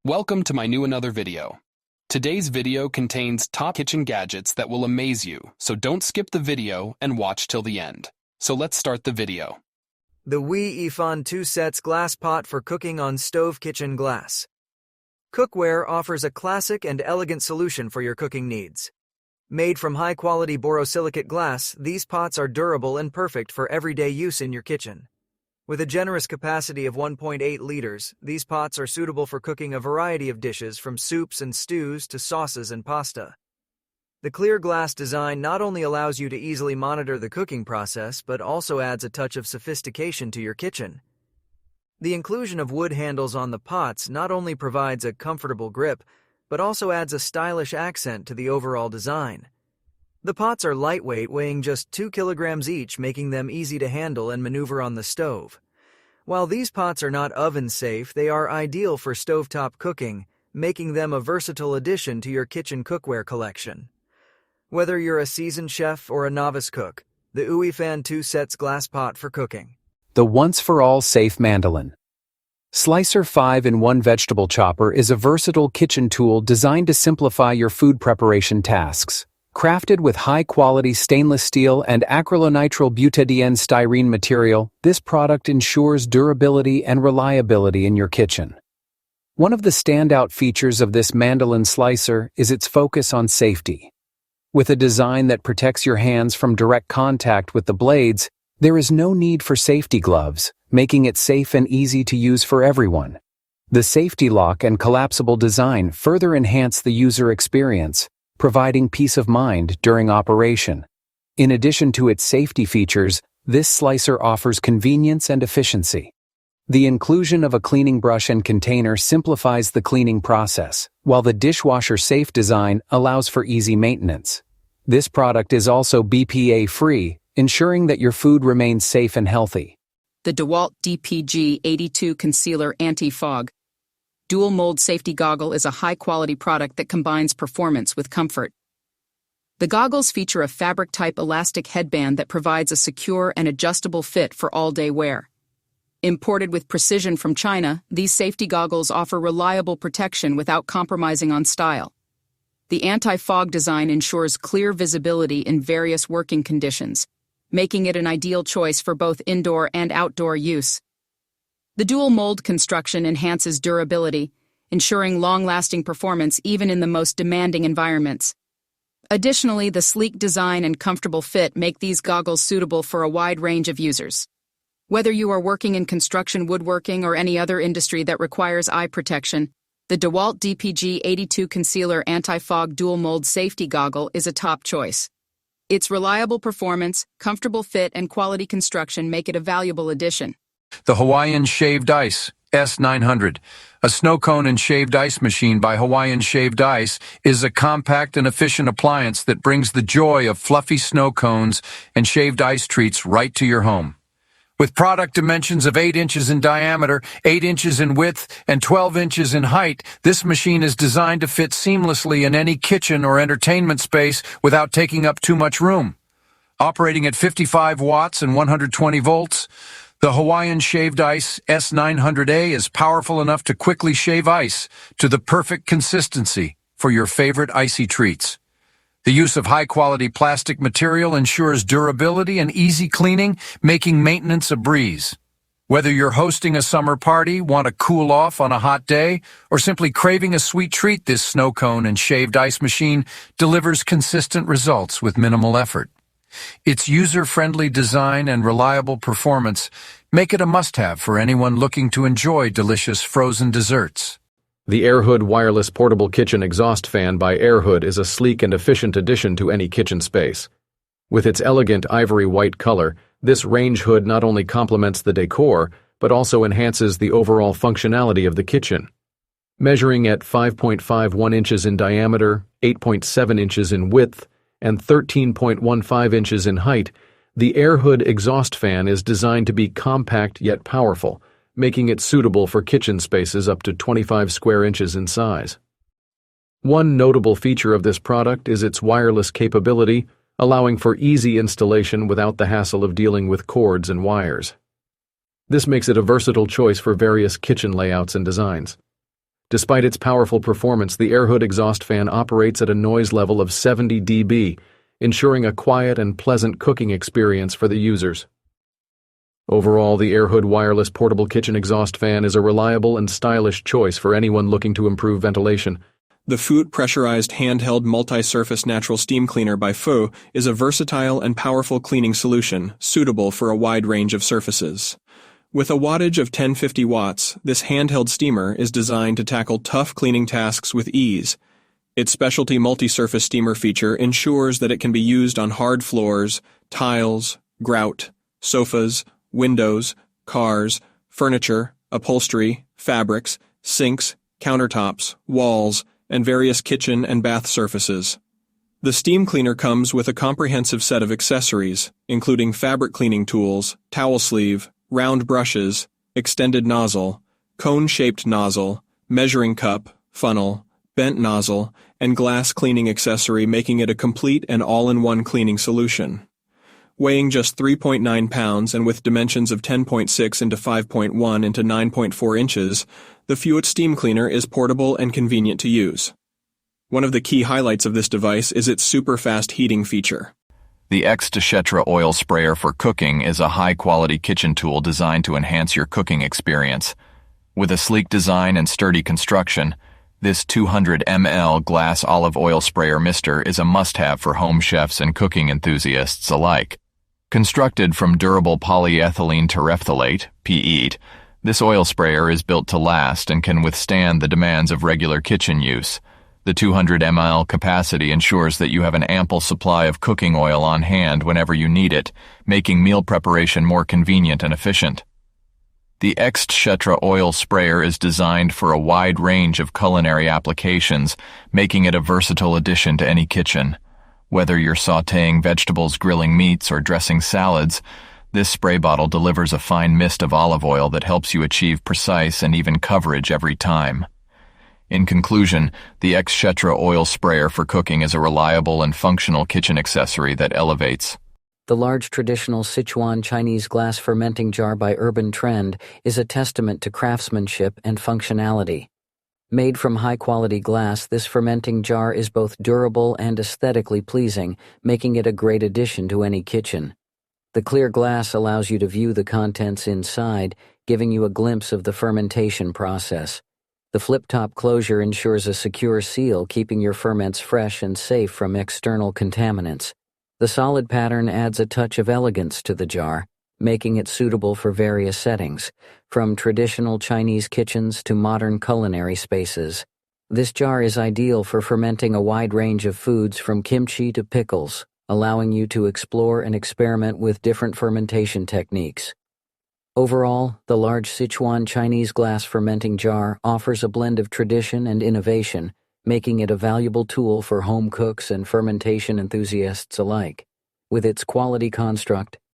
Welcome to my new another video. Today's video contains top kitchen gadgets that will amaze you, so don't skip the video and watch till the end. So let's start the video. The WOAI 2 sets glass pot for cooking on stove kitchen glass. Cookware offers a classic and elegant solution for your cooking needs. Made from high-quality borosilicate glass, these pots are durable and perfect for everyday use in your kitchen. With a generous capacity of 1.8 liters, these pots are suitable for cooking a variety of dishes from soups and stews to sauces and pasta. The clear glass design not only allows you to easily monitor the cooking process, but also adds a touch of sophistication to your kitchen. The inclusion of wood handles on the pots not only provides a comfortable grip, but also adds a stylish accent to the overall design. The pots are lightweight, weighing just 2 kilograms each, making them easy to handle and maneuver on the stove. While these pots are not oven-safe, they are ideal for stovetop cooking, making them a versatile addition to your kitchen cookware collection. Whether you're a seasoned chef or a novice cook, the WOAI 2 sets glass pot for cooking. The once-for-all safe Mandolin. Slicer 5-in-1 vegetable chopper is a versatile kitchen tool designed to simplify your food preparation tasks. Crafted with high-quality stainless steel and acrylonitrile butadiene styrene material, this product ensures durability and reliability in your kitchen. One of the standout features of this Mandolin slicer is its focus on safety. With a design that protects your hands from direct contact with the blades, there is no need for safety gloves, making it safe and easy to use for everyone. The safety lock and collapsible design further enhance the user experience, providing peace of mind during operation. In addition to its safety features, this slicer offers convenience and efficiency. The inclusion of a cleaning brush and container simplifies the cleaning process, while the dishwasher-safe design allows for easy maintenance. This product is also BPA-free, ensuring that your food remains safe and healthy. The DeWalt DPG-82 Concealer Anti-Fog Dual Mold Safety Goggle is a high-quality product that combines performance with comfort. The goggles feature a fabric-type elastic headband that provides a secure and adjustable fit for all-day wear. Imported with precision from China, these safety goggles offer reliable protection without compromising on style. The anti-fog design ensures clear visibility in various working conditions, making it an ideal choice for both indoor and outdoor use. The dual mold construction enhances durability, ensuring long-lasting performance even in the most demanding environments. Additionally, the sleek design and comfortable fit make these goggles suitable for a wide range of users. Whether you are working in construction, woodworking, or any other industry that requires eye protection, the DeWalt DPG-82 Concealer Anti-Fog Dual Mold Safety Goggle is a top choice. Its reliable performance, comfortable fit, and quality construction make it a valuable addition. The Hawaiian Shaved Ice S900, a snow cone and shaved ice machine by Hawaiian Shaved Ice, is a compact and efficient appliance that brings the joy of fluffy snow cones and shaved ice treats right to your home. With product dimensions of 8 inches in diameter, 8 inches in width, and 12 inches in height, this machine is designed to fit seamlessly in any kitchen or entertainment space without taking up too much room. Operating at 55 watts and 120 volts, the Hawaiian Shaved Ice S900A is powerful enough to quickly shave ice to the perfect consistency for your favorite icy treats. The use of high-quality plastic material ensures durability and easy cleaning, making maintenance a breeze. Whether you're hosting a summer party, want to cool off on a hot day, or simply craving a sweet treat, this snow cone and shaved ice machine delivers consistent results with minimal effort. Its user-friendly design and reliable performance make it a must-have for anyone looking to enjoy delicious frozen desserts. The Airhood wireless portable kitchen exhaust fan by Airhood is a sleek and efficient addition to any kitchen space. With its elegant ivory white color, this range hood not only complements the decor, but also enhances the overall functionality of the kitchen. Measuring at 5.51 inches in diameter, 8.7 inches in width, and 13.15 inches in height, the Airhood exhaust fan is designed to be compact yet powerful, making it suitable for kitchen spaces up to 25 square inches in size. One notable feature of this product is its wireless capability, allowing for easy installation without the hassle of dealing with cords and wires. This makes it a versatile choice for various kitchen layouts and designs. Despite its powerful performance, the Airhood exhaust fan operates at a noise level of 70 dB, ensuring a quiet and pleasant cooking experience for the users. Overall, the Airhood wireless portable kitchen exhaust fan is a reliable and stylish choice for anyone looking to improve ventilation. The Foot Pressurized Handheld Multi-Surface Natural Steam Cleaner by FORALL is a versatile and powerful cleaning solution suitable for a wide range of surfaces. With a wattage of 1050 watts, this handheld steamer is designed to tackle tough cleaning tasks with ease. Its specialty multi-surface steamer feature ensures that it can be used on hard floors, tiles, grout, sofas, windows, cars, furniture, upholstery, fabrics, sinks, countertops, walls, and various kitchen and bath surfaces. The steam cleaner comes with a comprehensive set of accessories, including fabric cleaning tools, towel sleeve, round brushes, extended nozzle, cone-shaped nozzle, measuring cup, funnel, bent nozzle, and glass cleaning accessory, making it a complete and all-in-one cleaning solution. Weighing just 3.9 pounds and with dimensions of 10.6 into 5.1 into 9.4 inches, the Fux Steam Cleaner is portable and convenient to use. One of the key highlights of this device is its super-fast heating feature. The X-Shetra oil sprayer for cooking is a high-quality kitchen tool designed to enhance your cooking experience. With a sleek design and sturdy construction, this 200 ml glass olive oil sprayer mister is a must-have for home chefs and cooking enthusiasts alike. Constructed from durable polyethylene terephthalate, PE, this oil sprayer is built to last and can withstand the demands of regular kitchen use. The 200 ml capacity ensures that you have an ample supply of cooking oil on hand whenever you need it, making meal preparation more convenient and efficient. The X-Shetra oil sprayer is designed for a wide range of culinary applications, making it a versatile addition to any kitchen. Whether you're sautéing vegetables, grilling meats, or dressing salads, this spray bottle delivers a fine mist of olive oil that helps you achieve precise and even coverage every time. In conclusion, the X-Shetra oil sprayer for cooking is a reliable and functional kitchen accessory that elevates. The large traditional Sichuan Chinese glass fermenting jar by Urban Trend is a testament to craftsmanship and functionality. Made from high-quality glass, this fermenting jar is both durable and aesthetically pleasing, making it a great addition to any kitchen. The clear glass allows you to view the contents inside, giving you a glimpse of the fermentation process. The flip-top closure ensures a secure seal, keeping your ferments fresh and safe from external contaminants. The solid pattern adds a touch of elegance to the jar, making it suitable for various settings, from traditional Chinese kitchens to modern culinary spaces. This jar is ideal for fermenting a wide range of foods from kimchi to pickles, allowing you to explore and experiment with different fermentation techniques. Overall, the large Sichuan Chinese glass fermenting jar offers a blend of tradition and innovation, making it a valuable tool for home cooks and fermentation enthusiasts alike. With its quality construct,